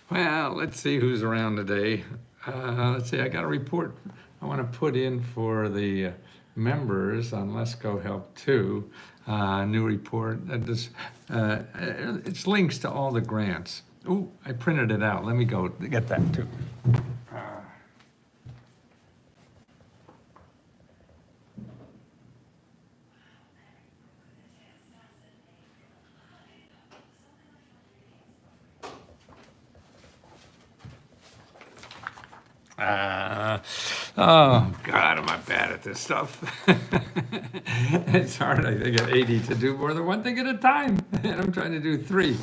Well, let's see who's around today. Let's see, I got a report I want to put in for the members on Let's Go Help 2. New report. It's links to all the grants. Ooh, I printed it out. Let me go get that too. Oh God, am I bad at this stuff? It's hard, I think, at 80 to do more than one thing at a time, and I'm trying to do three.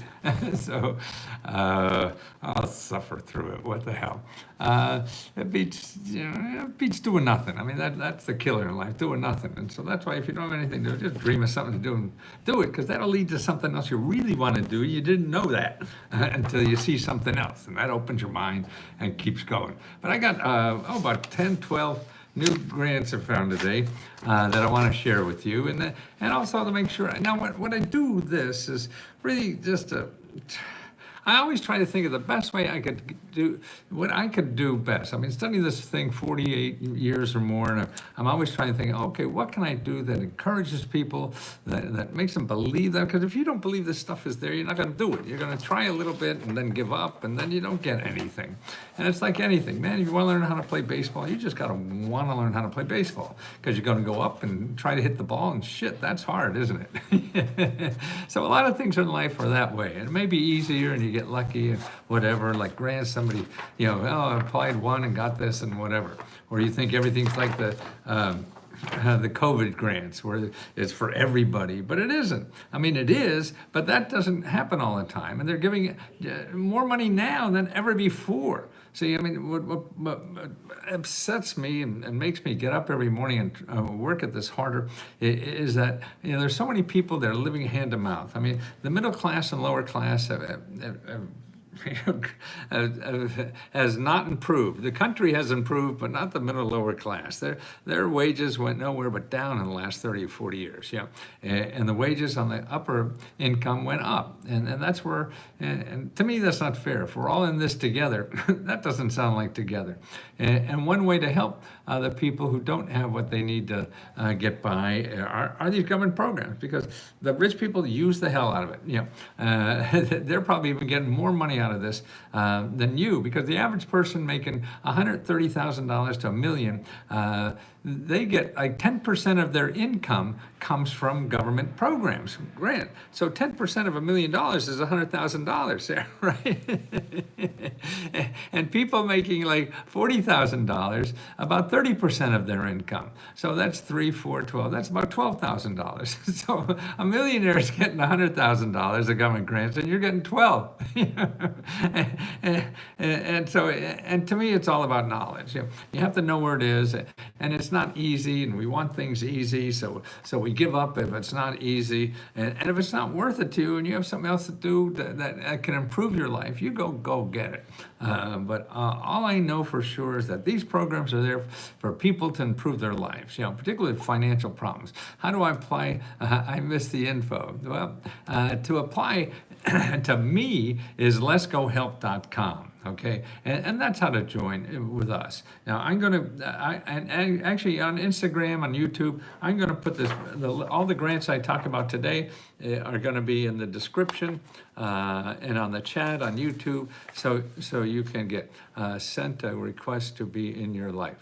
So I'll suffer through it. What the hell? It beats, it beats doing nothing. I mean, that's the killer in life, doing nothing. And so that's why if you don't have anything to do, just dream of something to do and do it, because that'll lead to something else you really want to do. You didn't know that until you see something else, and that opens your mind and keeps going. But I got about 10, 12 new grants I found today that I want to share with you, and also to make sure. Now, what I do this is really just I always try to think of the best way I could do what I could do best. I mean, studying this thing 48 years or more, and I'm always trying to think, okay, what can I do that encourages people, that makes them believe that? Because if you don't believe this stuff is there, you're not going to do it. You're going to try a little bit and then give up, and then you don't get anything. And it's like anything, man. If you want to learn how to play baseball, you just got to want to learn how to play baseball, because you're going to go up and try to hit the ball, and shit, that's hard, isn't it? So a lot of things in life are that way. It may be easier, and you get lucky and whatever, like grants, somebody, I applied one and got this and whatever. Or you think everything's like the COVID grants where it's for everybody, but it isn't. I mean, it is, but that doesn't happen all the time. And they're giving more money now than ever before. See, I mean, what upsets me and makes me get up every morning and work at this harder is that, there's so many people that are living hand to mouth. I mean, the middle class and lower class has not improved. The country has improved, but not the middle lower class. Their wages went nowhere but down in the last 30 or 40 years. Yeah, and the wages on the upper income went up, and that's where. And to me, that's not fair. If we're all in this together, that doesn't sound like together. And one way to help the people who don't have what they need to get by are these government programs, because the rich people use the hell out of it. They're probably even getting more money out of this than you, because the average person making $130,000 to $1 million, they get like 10% of their income comes from government programs, grant. So 10% of $1 million is $100,000 there, right? And people making like $40,000, about 30% of their income. So that's 3, 4, 12. That's about $12,000. So a millionaire is getting $100,000 of government grants, and you're getting 12. And so, and to me, it's all about knowledge. You have to know where it is, and it's not easy, and we want things easy, so we give up if it's not easy, and if it's not worth it to you, and you have something else to do that can improve your life, you go get it. But all I know for sure is that these programs are there for people to improve their lives, particularly financial problems. How do I apply? I missed the info. Well, to apply to me is letsgohelp.com. Okay, and that's how to join with us. Now I'm going to, and actually on Instagram, on YouTube, I'm going to put all the grants I talk about today are going to be in the description and on the chat on YouTube, so you can get sent a request to be in your life.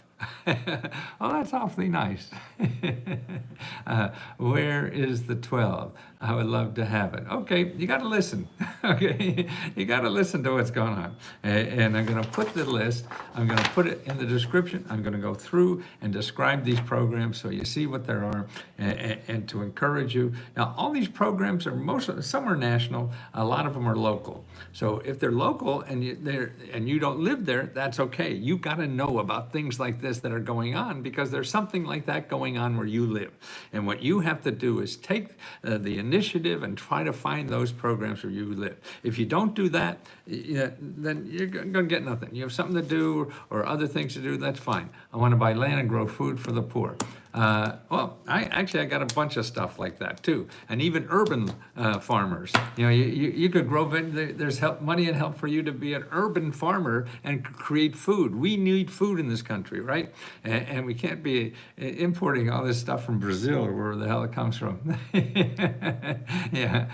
Oh, that's awfully nice. Where is the 12? I would love to have it. Okay, you got to listen. Okay, you got to listen to what's going on. And I'm going to put the list, I'm going to put it in the description. I'm going to go through and describe these programs so you see what there are, and to encourage you. Now, all these programs are some are national, a lot of them are local. So if they're local and you don't live there, that's okay. You got to know about things like this that are going on, because there's something like that going on where you live. And what you have to do is take the initiative and try to find those programs where you live. If you don't do that, then you're going to get nothing. You have something to do or other things to do, that's fine. I want to buy land and grow food for the poor. Well, I got a bunch of stuff like that too, and even urban farmers. You could grow. There's money and help for you to be an urban farmer and create food. We need food in this country, right? And we can't be importing all this stuff from Brazil or wherever the hell it comes from. Yeah,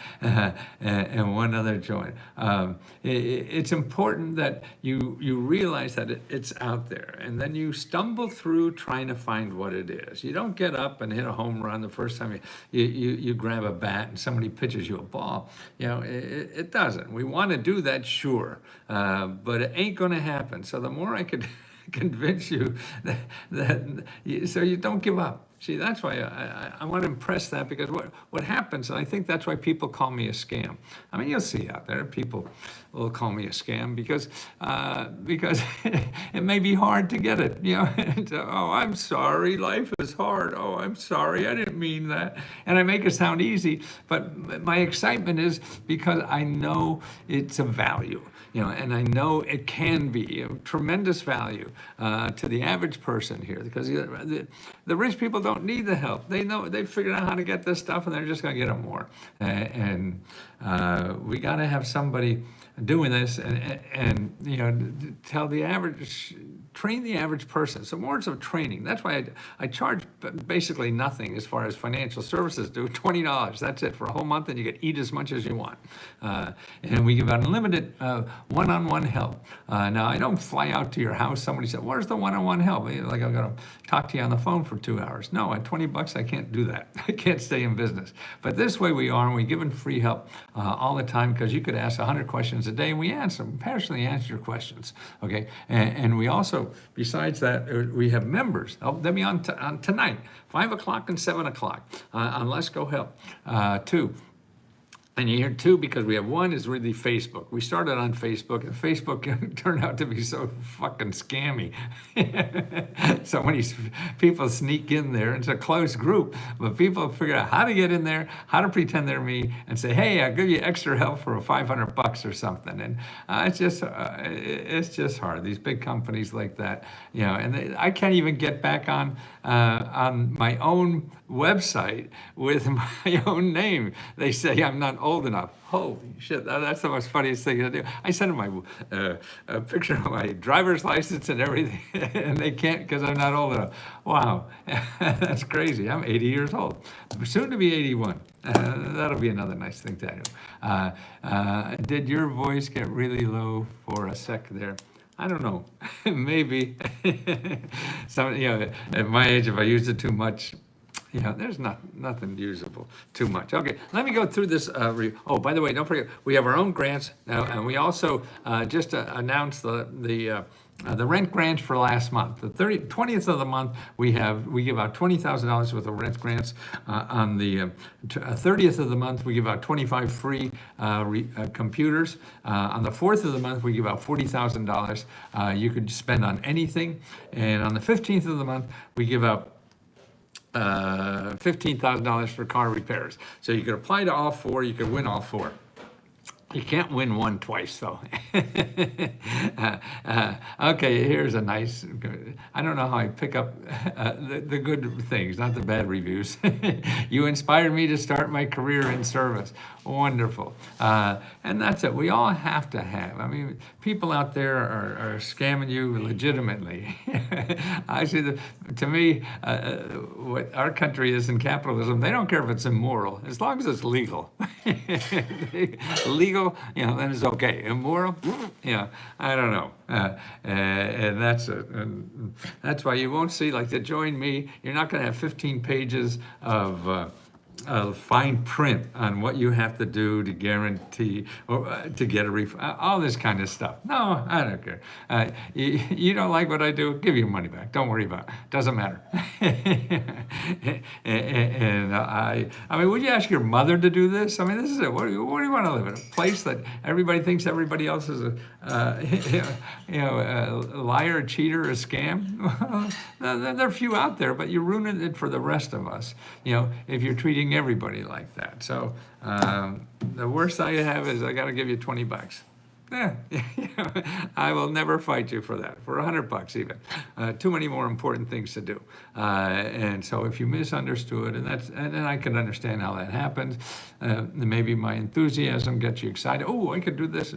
and one other joint. It's important that you realize that it's out there, and then you stumble through trying to find what it is. You don't get up and hit a home run the first time you grab a bat and somebody pitches you a ball. It doesn't. We want to do that, sure, but it ain't going to happen. So the more I could convince you so you don't give up. See, that's why I want to impress that, because what happens, and I think that's why people call me a scam. I mean, you'll see out there, people will call me a scam because it may be hard to get it, oh, I'm sorry, life is hard. Oh, I'm sorry, I didn't mean that. And I make it sound easy, but my excitement is because I know it's a value. And I know it can be a tremendous value to the average person here, because the rich people don't need the help. They know, they figured out how to get this stuff, and they're just going to get it more. And we got to have somebody doing this and tell the average, train the average person. Some words of training. That's why I charge basically nothing as far as financial services do. $20. That's it for a whole month, and you can eat as much as you want. And we give unlimited one-on-one help. Now, I don't fly out to your house. Somebody said, "Where's the one-on-one help?" Like, I'm going to talk to you on the phone for 2 hours. No, at $20, I can't do that. I can't stay in business. But this way we are, and we're giving free help all the time, because you could ask 100 questions a day, and we answer them, passionately answer your questions. Okay, and we also, besides that, we have members. They'll be on tonight, 5 o'clock and 7 o'clock on Let's Go Help, too. And you hear two, because we have one is really Facebook. We started on Facebook, and Facebook turned out to be so fucking scammy. So many people sneak in there. It's a closed group, but people figure out how to get in there, how to pretend they're me, and say, "Hey, I'll give you extra help for $500 or something." And it's just hard. These big companies like that, and I can't even get back on my own website with my own name. They say I'm not old enough. Holy shit, that's the most funniest thing to do. I sent them a picture of my driver's license and everything, and they can't because I'm not old enough. Wow, that's crazy. I'm 80 years old, soon to be 81. That'll be another nice thing to do. Did your voice get really low for a sec there? I don't know, maybe. At my age, if I used it too much, there's nothing usable too much. Okay, let me go through this. Oh, by the way, don't forget, we have our own grants now, and we also just announced the rent grant for last month. The 20th of the month, we give out $20,000 worth of rent grants. On the 30th of the month, we give out 25 free computers. On the 4th of the month, we give out $40,000 you could spend on anything. And on the 15th of the month, we give out $15,000 for car repairs. So you could apply to all four, you could win all four. You can't win one twice, though. Okay, here's a nice, I don't know how I pick up the good things, not the bad reviews. You inspired me to start my career in service. Wonderful. And that's it. We all have to have. I mean, people out there are scamming you legitimately. I see to me, what our country is in capitalism, they don't care if it's immoral, as long as it's legal. Legal, then it's okay. Immoral, I don't know. And that's it. And that's why you won't see, like, to join me, you're not going to have 15 pages of fine print on what you have to do to guarantee or to get a refund, all this kind of stuff. No, I don't care. You don't like what I do, give your money back. Don't worry about it. Doesn't matter. And I mean, would you ask your mother to do this? I mean, this is it. What do you want to live in? A place that everybody thinks everybody else is a liar, a cheater, a scam? There are few out there, but you're ruining it for the rest of us. If you're treating everybody like that. So the worst I have is I got to give you $20. Yeah, I will never fight you for that, for $100 even. Too many more important things to do. And so if you misunderstood, and then I can understand how that happens. Maybe my enthusiasm gets you excited. Oh, I could do this,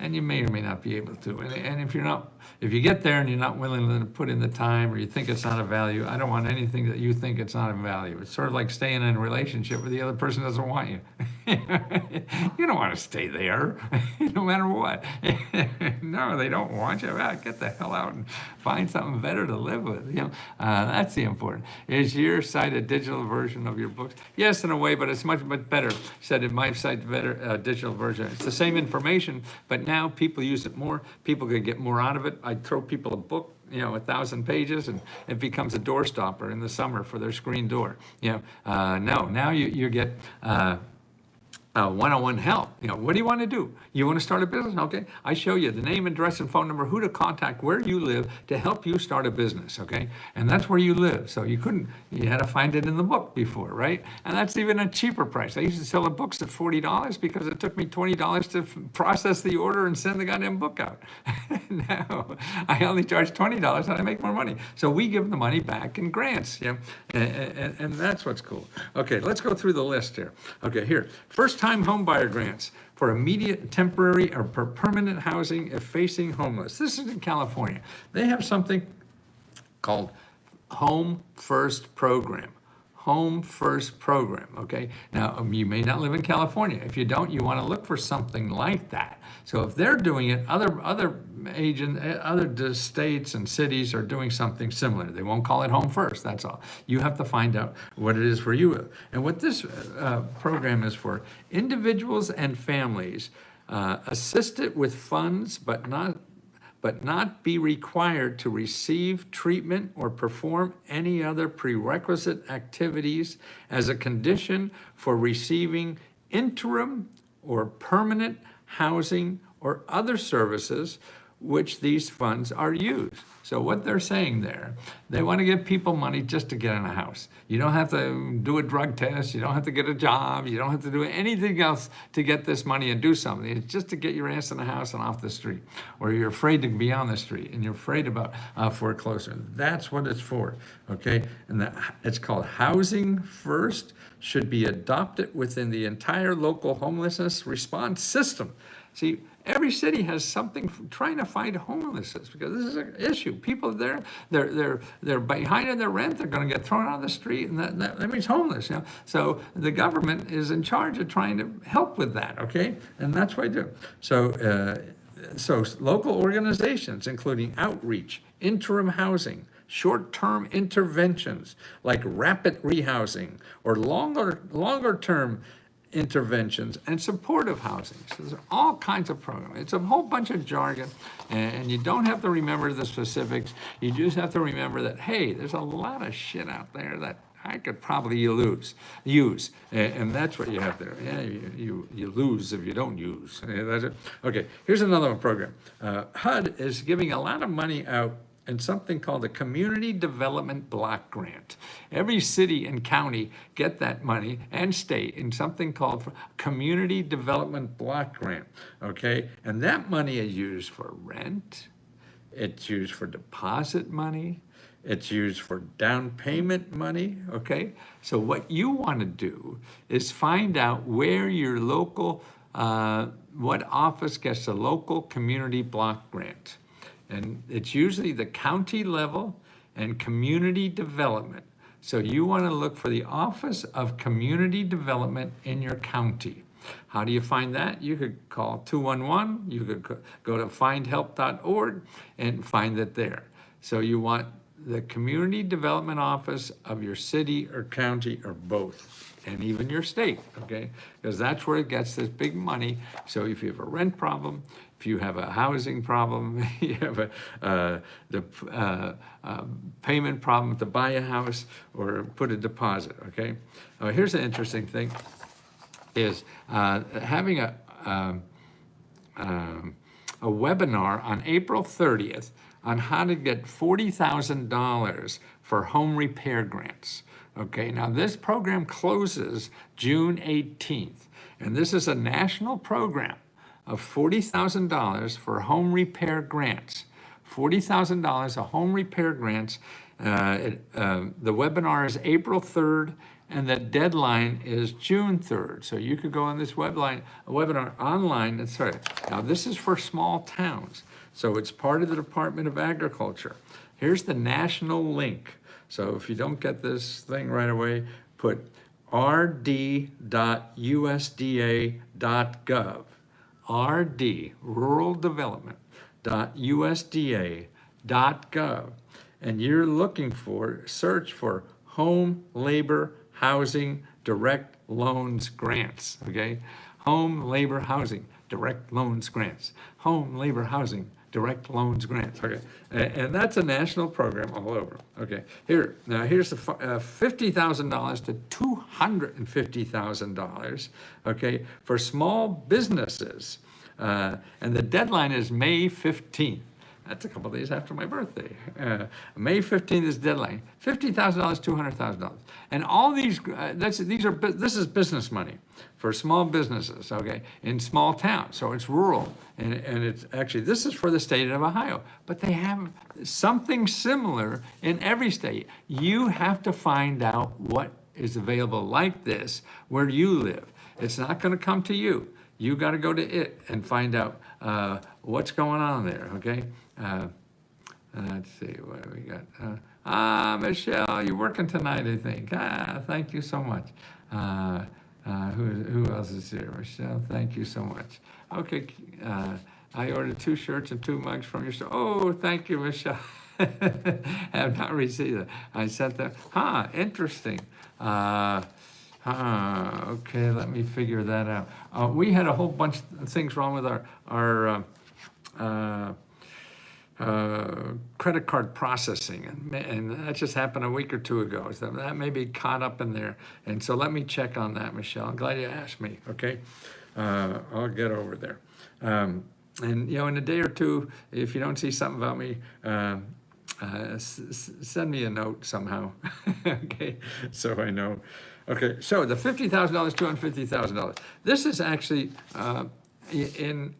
and you may or may not be able to. And if you get there and you're not willing to put in the time, or you think it's not of value, I don't want anything that you think it's not of value. It's sort of like staying in a relationship where the other person doesn't want you. You don't want to stay there, no matter what. No, they don't want you. Well, get the hell out and find something better to live with. That's the important. Is your site a digital version of your books? Yes, in a way, but it's much better. Said in my site, better digital version. It's the same information, but now people use it more. People could get more out of it. I throw people a book, 1,000 pages, and it becomes a door stopper in the summer for their screen door. No, now you get. One-on-one help. What do you want to do? You want to start a business? Okay. I show you the name, address, and phone number, who to contact, where you live to help you start a business. Okay. And that's where you live. So you had to find it in the book before, right? And that's even a cheaper price. I used to sell the books at $40 because it took me $20 to process the order and send the goddamn book out. Now I only charge $20 and I make more money. So we give the money back in grants. And that's what's cool. Okay. Let's go through the list here. Okay. Here. First-time home buyer grants for immediate, temporary, or permanent housing if facing homeless. This is in California. They have something called Home First Program. Home First Program, okay? Now, you may not live in California. If you don't, you want to look for something like that. So if they're doing it, other states and cities are doing something similar. They won't call it Home First, that's all. You have to find out what it is for you. And what this program is for, individuals and families assisted with funds but not be required to receive treatment or perform any other prerequisite activities as a condition for receiving interim or permanent housing or other services which these funds are used. So what they're saying there, they want to give people money just to get in a house. You don't have to do a drug test. You don't have to get a job. You don't have to do anything else to get this money and do something. It's just to get your ass in a house and off the street. Or you're afraid to be on the street and you're afraid about foreclosure. That's what it's for, okay? And it's called Housing First, should be adopted within the entire local homelessness response system. See, every city has something trying to fight homelessness because this is an issue. People they're behind in their rent. They're going to get thrown on the street, and that means homeless. So the government is in charge of trying to help with that. Okay, and that's what I do. So local organizations, including outreach, interim housing, short-term interventions like rapid rehousing or longer-term interventions, and supportive housing. So there's all kinds of programs. It's a whole bunch of jargon, and you don't have to remember the specifics. You just have to remember that, hey, there's a lot of shit out there that I could probably use, and that's what you have there. Yeah, you lose if you don't use. Yeah, that's it. Okay, here's another one program. HUD is giving a lot of money out in something called a Community Development Block Grant. Every city and county get that money, and state, in something called Community Development Block Grant, okay? And that money is used for rent, it's used for deposit money, it's used for down payment money, okay? So what you want to do is find out where your local, what office gets a local community block grant. And it's usually the county level and community development. So you want to look for the Office of Community Development in your county. How do you find that? You could call 211. You could go to findhelp.org and find it there. So you want the Community Development Office of your city or county or both, and even your state, okay? Because that's where it gets this big money. So if you have a rent problem, if you have a housing problem, you have the payment problem to buy a house or put a deposit, okay? Here's an interesting thing, is having a webinar on April 30th on how to get $40,000 for home repair grants. Okay, now this program closes June 18th, and this is a national program. of $40,000 for home repair grants. $40,000 of home repair grants. The webinar is April 3rd, and the deadline is June 3rd. So you could go on this webinar online. Now this is for small towns. So it's part of the Department of Agriculture. Here's the national link. So if you don't get this thing right away, put rd.usda.gov. RD, Rural Development.usda.gov. And you're looking search for home, labor, housing, direct loans grants, okay? Home, labor, housing, direct loans grants. Home, labor, housing, direct loans grants, okay? And that's a national program all over, okay? Here's the $50,000 to $250,000, okay, for small businesses. And the deadline is May 15th. That's a couple days after my birthday. May 15th is deadline. $50,000, $200,000. And all these, this is business money for small businesses, okay, in small towns. So it's rural. And it's actually, this is for the state of Ohio. But they have something similar in every state. You have to find out what is available like this where you live. It's not going to come to you. You got to go to it and find out what's going on there, okay? Let's see, what do we got? Michelle, you're working tonight, I think. Thank you so much. Who else is here? Michelle, thank you so much. Okay, I ordered 2 shirts and 2 mugs from your store. Oh, thank you, Michelle. Have not received it. I sent them. Interesting. Okay, let me figure that out. We had a whole bunch of things wrong with our credit card processing, and that just happened a week or 2 ago. So that may be caught up in there. And so let me check on that, Michelle. I'm glad you asked me, okay? I'll get over there. And, you know, in a day or 2, if you don't see something about me, send me a note somehow, okay, so I know. Okay, so the $50,000, $250,000. This is actually in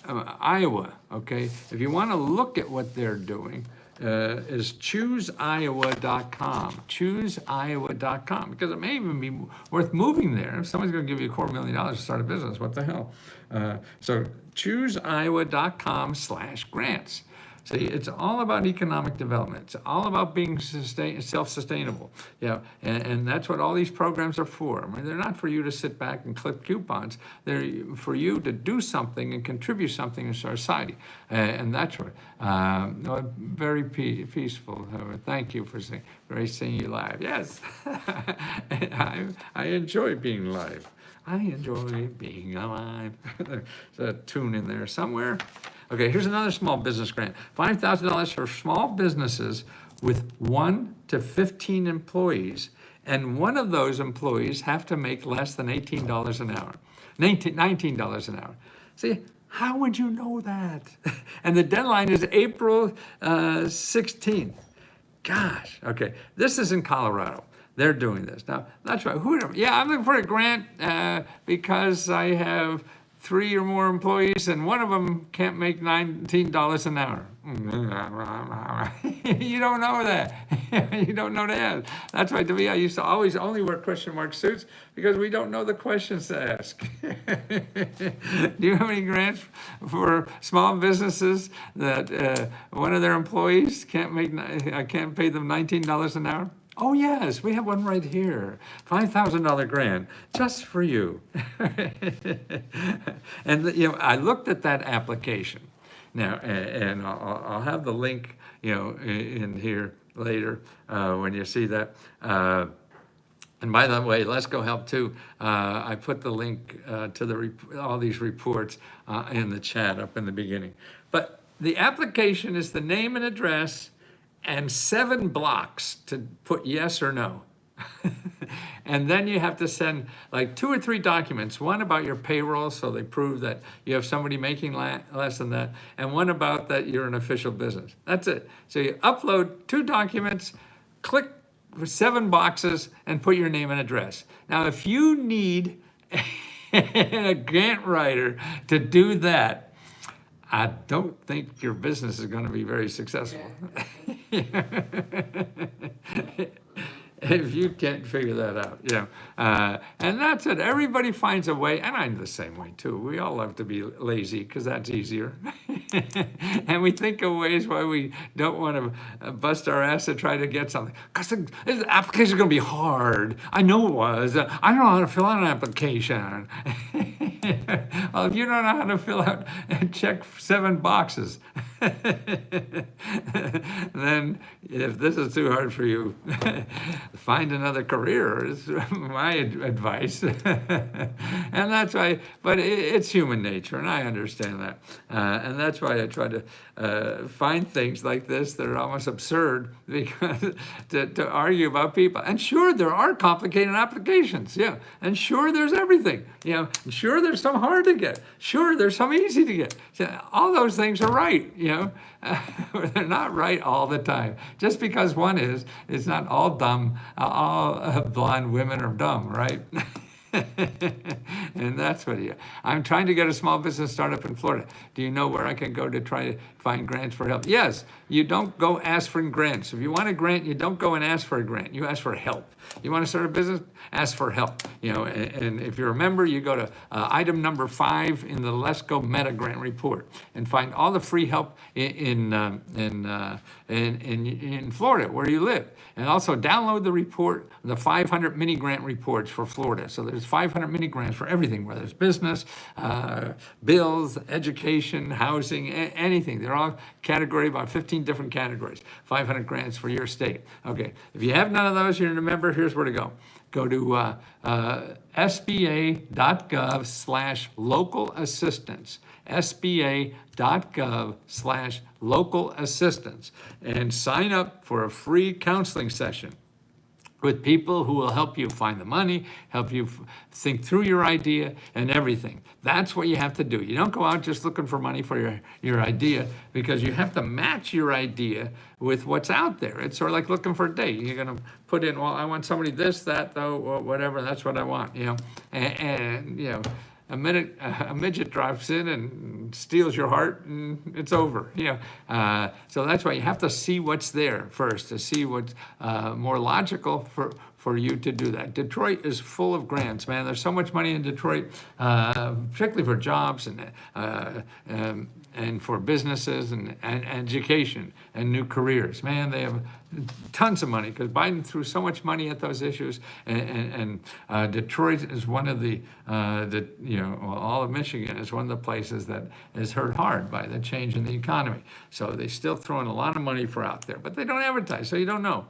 Iowa, okay? If you want to look at what they're doing, is chooseiowa.com, chooseiowa.com, because it may even be worth moving there. If someone's going to give you $250,000 to start a business, what the hell? So chooseiowa.com/grants. See, it's all about economic development. It's all about being self-sustainable. Yeah, and that's what all these programs are for. I mean, they're not for you to sit back and clip coupons. They're for you to do something and contribute something in society. And that's what, very peaceful. Thank you for saying, great seeing you live. Yes, I enjoy being live. I enjoy being alive. There's a tune in there somewhere. Okay, here's another small business grant. $5,000 for small businesses with 1 to 15 employees. And one of those employees have to make less than $18 an hour, $19 an hour. See, how would you know that? And the deadline is April 16th. Gosh, okay, this is in Colorado. They're doing this. Now, that's right. I'm looking for a grant because I have 3 or more employees, and one of them can't make $19 an hour. You don't know that. You don't know that. That's why, to me, I used to always only wear question mark suits because we don't know the questions to ask. Do you have any grants for small businesses that one of their employees can't pay them $19 an hour? Oh yes, we have one right here. $5,000 grant just for you. And you know, I looked at that application now, and I'll have the link, you know, in here later when you see that. And by the way, Let's Go Help too. I put the link to all these reports in the chat up in the beginning. But the application is the name and address and 7 blocks to put yes or no. And then you have to send like 2 or 3 documents, one about your payroll, so they prove that you have somebody making less than that, and one about that you're an official business. That's it. So you upload 2 documents, click 7 boxes, and put your name and address. Now, if you need and a grant writer to do that, I don't think your business is going to be very successful. If you can't figure that out, and that's it. Everybody finds a way, and I'm the same way too. We all love to be lazy because that's easier, and we think of ways why we don't want to bust our ass to try to get something. Because the application is going to be hard. I know it was. I don't know how to fill out an application. Well, if you don't know how to fill out and check 7 boxes, then if this is too hard for you, find another career is my advice. And that's why, but it's human nature, and I understand that. And that's why I try to find things like this that are almost absurd, because to argue about people. And sure, there are complicated applications, and sure, there's everything, and sure, there's some hard to get. Sure, there's some easy to get. So all those things are right, they're not right all the time. Just because one is, it's not all dumb, all blonde women are dumb, right? And that's what I'm trying to get a small business startup in Florida. Do you know where I can go to try to find grants for help? Yes, you don't go ask for grants. If you want a grant, you don't go and ask for a grant. You ask for help. You want to start a business? Ask for help. And if you remember, you go to item number 5 in the Let's Go Meta Grant report and find all the free help in Florida where you live. And also download the report, the 500 mini grant reports for Florida. So there's 500 mini grants for everything, whether it's business, bills, education, housing, anything. They're all category, about 15 different categories. 500 grants for your state. Okay, if you have none of those, you're a member, here's where to go. Go to sba.gov/local assistance, sba.gov/local assistance, and sign up for a free counseling session with people who will help you find the money, help you think through your idea and everything. That's what you have to do. You don't go out just looking for money for your idea, because you have to match your idea with what's out there. It's sort of like looking for a date. You're gonna put in, well, I want somebody this, that, though, or whatever, that's what I want, and a midget drops in and steals your heart, and it's over. So that's why you have to see what's there first, to see what's more logical for you to do that. Detroit is full of grants, man. There's so much money in Detroit, particularly for jobs and for businesses and education and new careers. Man, they have tons of money because Biden threw so much money at those issues, and Detroit is one of all of Michigan is one of the places that is hurt hard by the change in the economy. So they still throwing a lot of money for out there, but they don't advertise, so you don't know.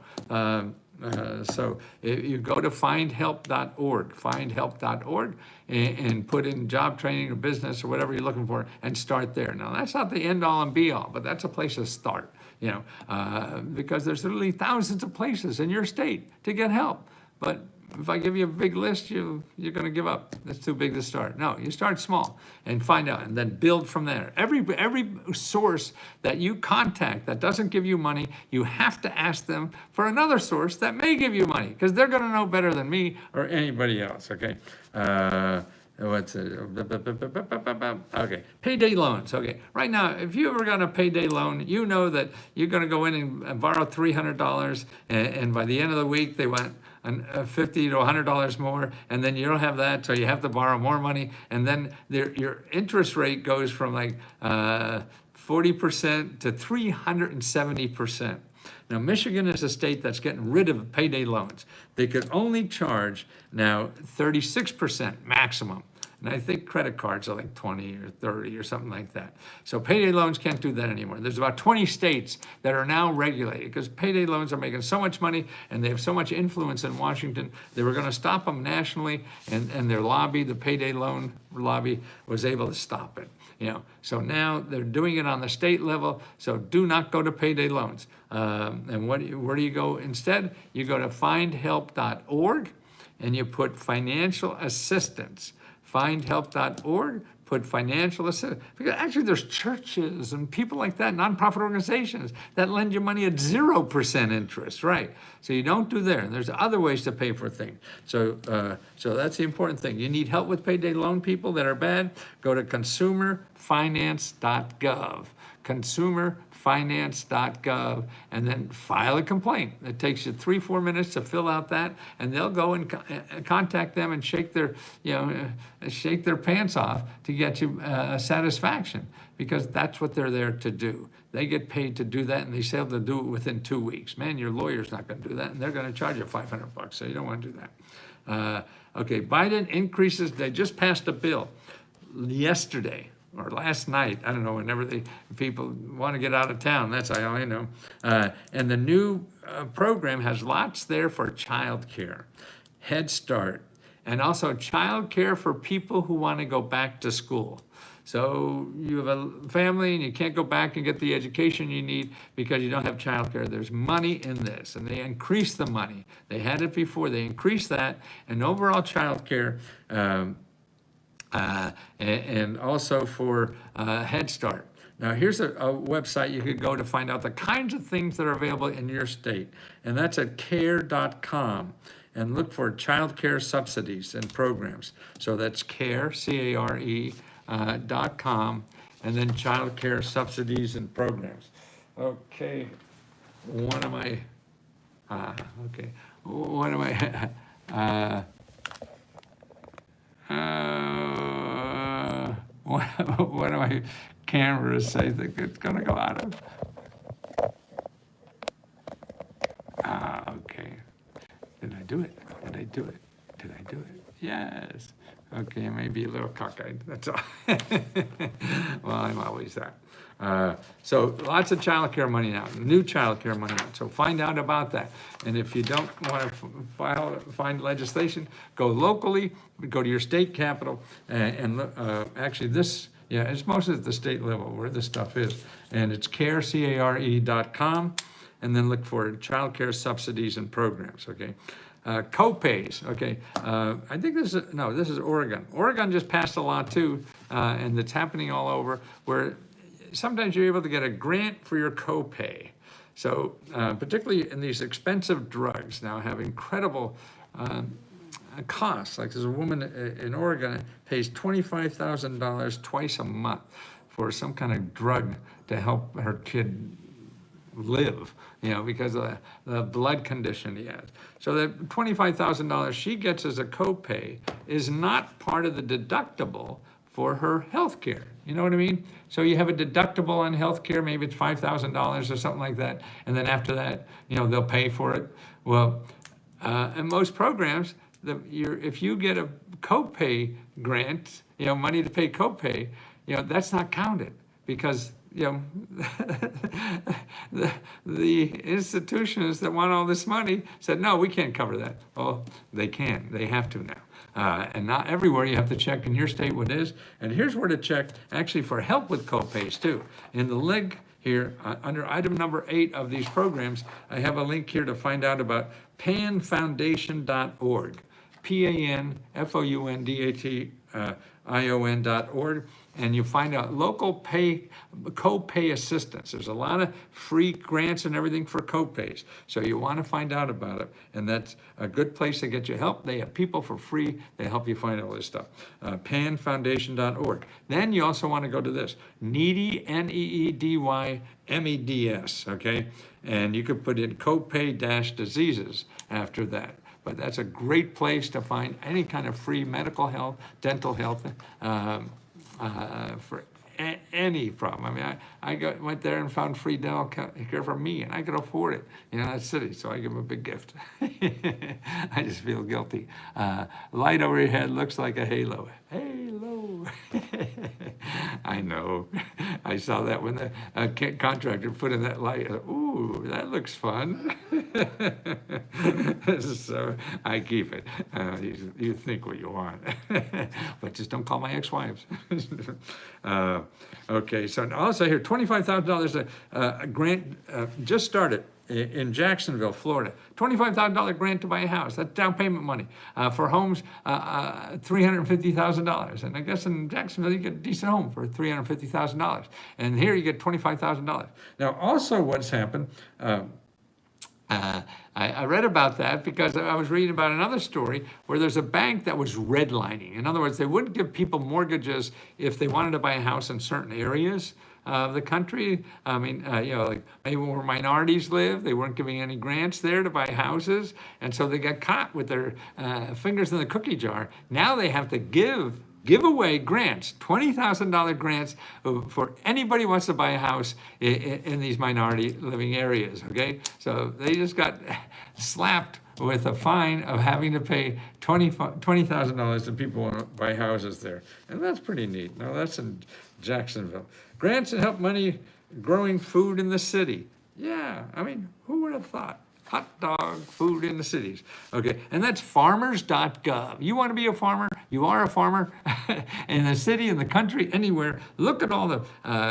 So if you go to findhelp.org, and put in job training or business or whatever you're looking for, and start there. Now, that's not the end all and be all, but that's a place to start, because there's literally thousands of places in your state to get help. But if I give you a big list, you're going to give up. That's too big to start. No, you start small and find out, and then build from there. Every source that you contact that doesn't give you money, you have to ask them for another source that may give you money, because they're going to know better than me or anybody else. Okay. What's it? Okay, payday loans. Okay, right now, if you ever got a payday loan, you know that you're going to go in and borrow $300, and by the end of the week, they want $50 to $100 more, and then you don't have that, so you have to borrow more money, and then your interest rate goes from like 40% to 370%. Now, Michigan is a state that's getting rid of payday loans. They could only charge now 36% maximum. And I think credit cards are like 20 or 30 or something like that. So payday loans can't do that anymore. There's about 20 states that are now regulated, because payday loans are making so much money and they have so much influence in Washington. They were going to stop them nationally, and their lobby, the payday loan lobby, was able to stop it. So now they're doing it on the state level. So do not go to payday loans. And where do you go instead? You go to findhelp.org and you put financial assistance. Findhelp.org, put financial assistance, because actually there's churches and people like that, nonprofit organizations that lend you money at 0% interest, right? So you don't do there. And there's other ways to pay for things. So that's the important thing. You need help with payday loan, people that are bad, go to consumerfinance.gov. consumerfinance.gov, and then file a complaint. It takes you 3-4 minutes to fill out that, and they'll go and contact them and shake their pants off to get you satisfaction, because that's what they're there to do. They get paid to do that, and they say they'll do it within 2 weeks. Man, your lawyer's not going to do that, and they're going to charge you $500, so you don't want to do that. Okay, Biden increases. They just passed a bill yesterday or last night, I don't know, whenever people want to get out of town, that's all I know. And the new program has lots there for childcare, Head Start, and also childcare for people who want to go back to school. So you have a family and you can't go back and get the education you need because you don't have childcare. There's money in this, and they increased the money. They had it before, they increased that, and overall childcare, and also for Head Start. Now here's a website you could go to find out the kinds of things that are available in your state, and that's at care.com, and look for child care subsidies and programs. So that's care, C-A-R-E, .com, and then child care subsidies and programs. Okay, what am I, what do my cameras say that it's going to go out of? Okay. Did I do it? Did I do it? Did I do it? Yes. Okay, maybe a little cockeyed, that's all. Well, I'm always that. So lots of child care money now, new child care money now. So find out about that. And if you don't want to find legislation, go locally, go to your state capital, and actually this, yeah, it's mostly at the state level where this stuff is. And it's care, C-A-R-E.com, and then look for child care subsidies and programs, okay? Co-pays, okay. I think this is Oregon. Oregon just passed a law too, and it's happening all over, where sometimes you're able to get a grant for your co-pay. So particularly in these expensive drugs now have incredible costs. Like there's a woman in Oregon that pays $25,000 twice a month for some kind of drug to help her kid live, because of the blood condition he has. So the $25,000 she gets as a copay is not part of the deductible for her health care. You know what I mean? So you have a deductible on health care, maybe it's $5,000 or something like that, and then after that, they'll pay for it. Well, in most programs, if you get a copay grant, money to pay copay, that's not counted, because the institutions that want all this money said, no, we can't cover that. Oh, they can. They have to now. And not everywhere. You have to check in your state what it is. And here's where to check actually for help with copays too. In the link here, under item number 8 of these programs, I have a link here to find out about panfoundation.org. panfoundation.org, and you find out local co-pay assistance. There's a lot of free grants and everything for co-pays, so you want to find out about it, and that's a good place to get you help. They have people for free. They help you find all this stuff. Panfoundation.org. Then you also want to go to this, Needy, NEEDY-MEDS, okay? And you could put in co-pay-diseases after that. But that's a great place to find any kind of free medical health, dental health, for any problem. I mean, I went there and found free dental care for me, and I could afford it in that city, so I give them a big gift. I just feel guilty. Light over your head looks like a halo. Halo. I know. I saw that when the contractor put in that light. Ooh, that looks fun. So I keep it. You think what you want, but just don't call my ex-wives. Okay, so also here, $25,000 a grant just started in Jacksonville, Florida, $25,000 grant to buy a house. That's down payment money. For homes, $350,000. And I guess in Jacksonville, you get a decent home for $350,000. And here you get $25,000. Now, also what's happened, I read about that because I was reading about another story where there's a bank that was redlining. In other words, they wouldn't give people mortgages if they wanted to buy a house in certain areas of the country. I mean, like maybe where minorities live, they weren't giving any grants there to buy houses. And so they got caught with their fingers in the cookie jar. Now they have to give away grants, $20,000 grants for anybody who wants to buy a house in these minority living areas, okay? So they just got slapped with a fine of having to pay $20,000 to people who want to buy houses there. And that's pretty neat. Now that's in Jacksonville. Grants that help money growing food in the city. Yeah, I mean, who would have thought? Hot dog food in the cities. Okay, and that's farmers.gov. You want to be a farmer? You are a farmer in the city, in the country, anywhere. Look at all the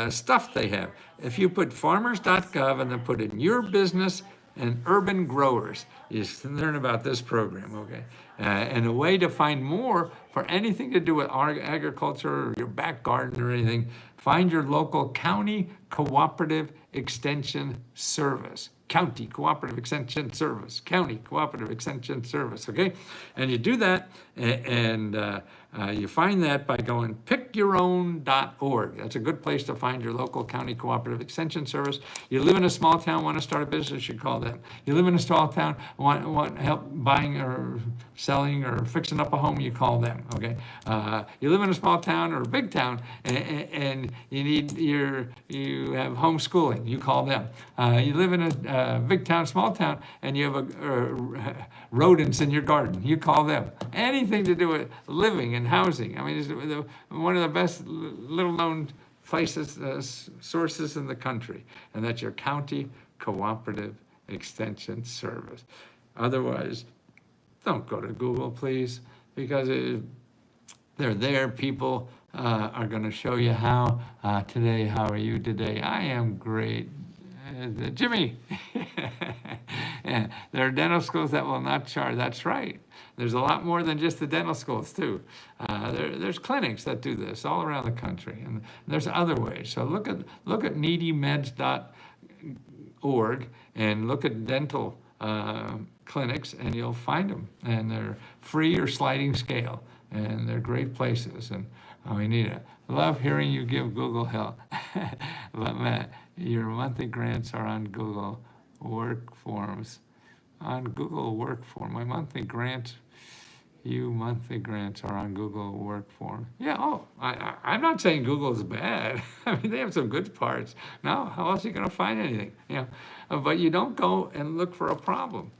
stuff they have. If you put farmers.gov and then put in your business and urban growers, you learn about this program, okay? And a way to find more for anything to do with agriculture or your back garden or anything, find your local county cooperative extension service. County Cooperative Extension Service, County Cooperative Extension Service, okay? And you do that, and you find that by going pickyourown.org. That's a good place to find your local county cooperative extension service. You live in a small town, want to start a business, you call them. You live in a small town, want help buying or selling or fixing up a home, you call them, okay? You live in a small town or a big town, and you have homeschooling, you call them. You live in a big town, small town, and you have rodents in your garden, you call them. Anything to do with living and housing. I mean, it's one of the best little-known places, sources in the country, and that's your county cooperative extension service. Otherwise, don't go to Google, please, because they're there. People are going to show you how. Today, how are you today? I am great. Jimmy, yeah, there are dental schools that will not charge. That's right. There's a lot more than just the dental schools, too. There's clinics that do this all around the country, and there's other ways. So look at needymeds.org and look at dental clinics, and you'll find them. And they're free or sliding scale, and they're great places. And we need it. Love hearing you give Google help. But Matt, your monthly grants are on Google Work Forms. On Google Work Form. My monthly grants are on Google Work Form. Yeah, I'm not saying Google is bad. I mean, they have some good parts. No, how else are you going to find anything? But you don't go and look for a problem.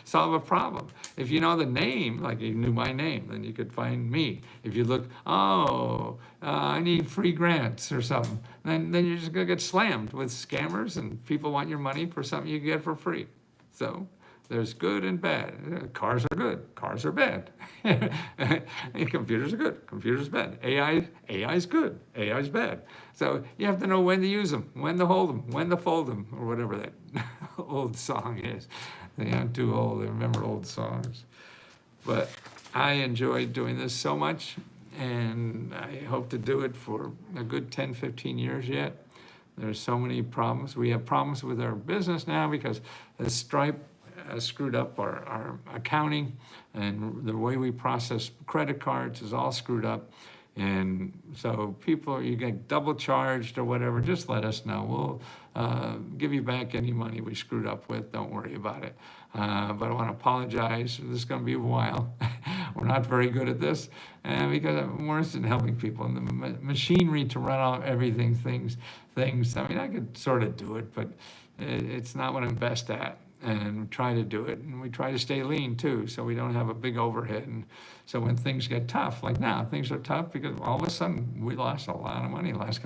Solve a problem. If you know the name, like you knew my name, then you could find me. If you look, I need free grants or something, then you're just going to get slammed with scammers, and people want your money for something you get for free. So there's good and bad. Cars are good. Cars are bad. Computers are good. Computers are bad. AI is good. AI is bad. So you have to know when to use them, when to hold them, when to fold them, or whatever that old song is. I'm too old. I remember old songs. But I enjoyed doing this so much, and I hope to do it for a good 10, 15 years yet. There's so many problems. We have problems with our business now because the Stripe screwed up our accounting, and the way we process credit cards is all screwed up. And so people, you get double charged or whatever, just let us know. We'll give you back any money we screwed up with. Don't worry about it. But I want to apologize. This is going to be a while. We're not very good at this, because I'm worse in helping people. And the machinery to run off everything, things. I mean, I could sort of do it, but it's not what I'm best at. And try to do it, and we try to stay lean too, so we don't have a big overhead. And so when things get tough, like now, things are tough because all of a sudden we lost a lot of money last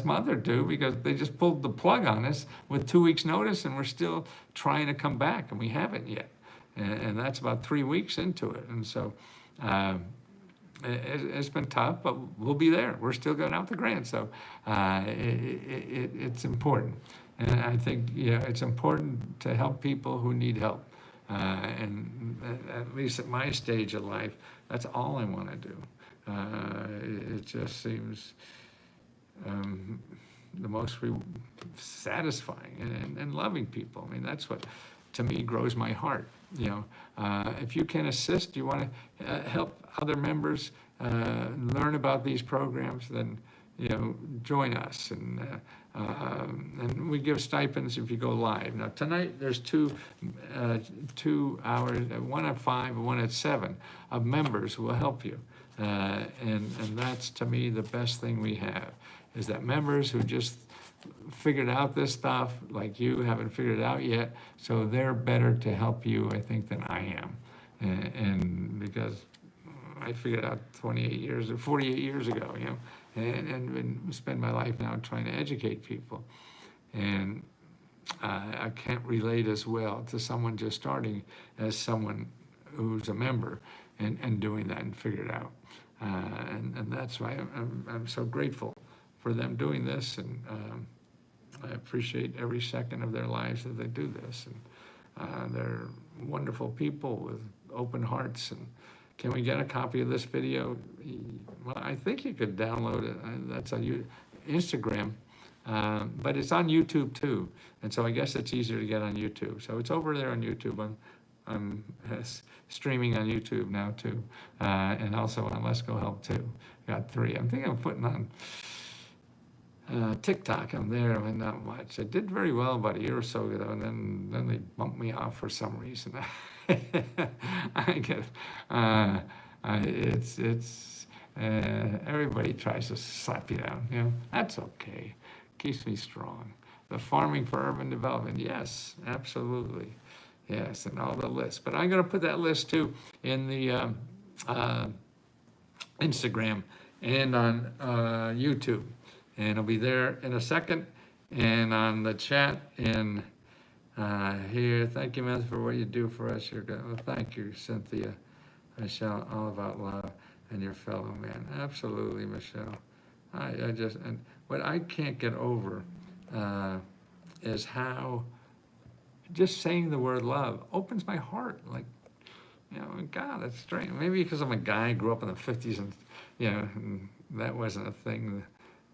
month or two, because they just pulled the plug on us with 2 weeks notice, and we're still trying to come back, and we haven't yet. And that's about 3 weeks into it. And so it's been tough, but we'll be there. We're still going out the grant, so it's important. And I think, yeah, it's important to help people who need help. And at least at my stage of life, that's all I want to do. It just seems the most satisfying and loving people. I mean, that's what, to me, grows my heart. You know, if you can assist, you want to help other members learn about these programs, then join us, and we give stipends if you go live. Now tonight there's 2 hours, one at 5 and one at 7, of members who will help you, and that's, to me, the best thing we have, is that members who just figured out this stuff, like you haven't figured it out yet, so they're better to help you, I think, than I am, and because I figured out 48 years or 48 years ago, and spend my life now trying to educate people. And I can't relate as well to someone just starting as someone who's a member and doing that and figured out. And that's why I'm so grateful for them doing this, and I appreciate every second of their lives that they do this. And they're wonderful people with open hearts. And can we get a copy of this video? Well, I think you could download it. That's on Instagram, but it's on YouTube too. And so I guess it's easier to get on YouTube. So it's over there on YouTube. I'm streaming on YouTube now too, and also on Let's Go Help too. Got 3. I'm thinking of putting on TikTok. I'm there, but not much. I did very well about a year or so ago, and then they bumped me off for some reason. I get it's everybody tries to slap you down. That's okay. Keeps me strong. The farming for urban development, yes, absolutely, yes, and all the lists. But I'm going to put that list too in the Instagram and on YouTube, and it'll be there in a second, and on the chat in. Here, thank you, man, for what you do for us. Well, thank you, Cynthia. Michelle, all about love and your fellow man. Absolutely, Michelle. I just, and what I can't get over is how just saying the word love opens my heart. Like, God, that's strange. Maybe because I'm a guy, grew up in the 50s, and, and that wasn't a thing,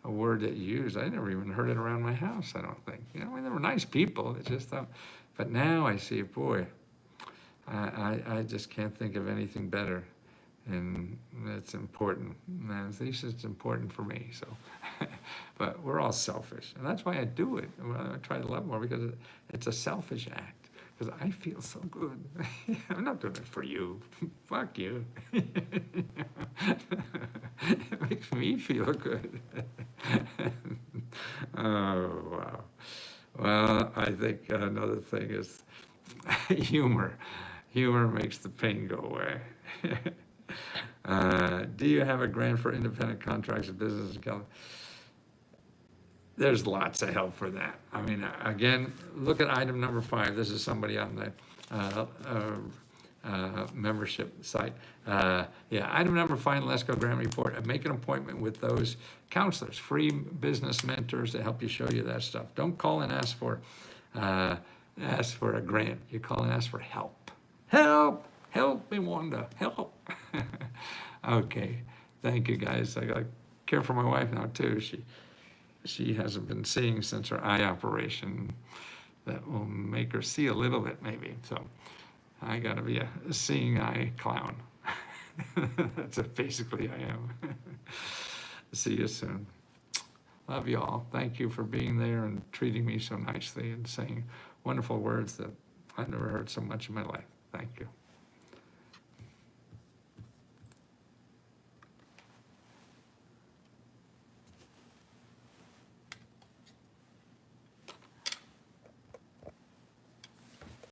a word that you used. I never even heard it around my house, I don't think. I mean, they were nice people. It's just, but now I see, boy, I just can't think of anything better. And it's important. And at least it's important for me. So, but we're all selfish. And that's why I do it. I try to love more, because it's a selfish act. Because I feel so good. I'm not doing it for you. Fuck you. It makes me feel good. Oh, wow. Well, I think another thing is humor. Humor makes the pain go away. Do you have a grant for independent contracts of business in California? There's lots of help for that. I mean, again, look at item number 5. This is somebody on the membership site. Item number 5, Let's Go Grant Report. Make an appointment with those counselors, free business mentors to help you, show you that stuff. Don't call and ask for a grant. You call and ask for help. Help! Help me, Wanda. Help! Okay, thank you, guys. I gotta care for my wife now too. She hasn't been seeing since her eye operation. That will make her see a little bit, maybe. So I got to be a seeing eye clown. That's what basically I am. See you soon. Love you all. Thank you for being there and treating me so nicely and saying wonderful words that I've never heard so much in my life. Thank you.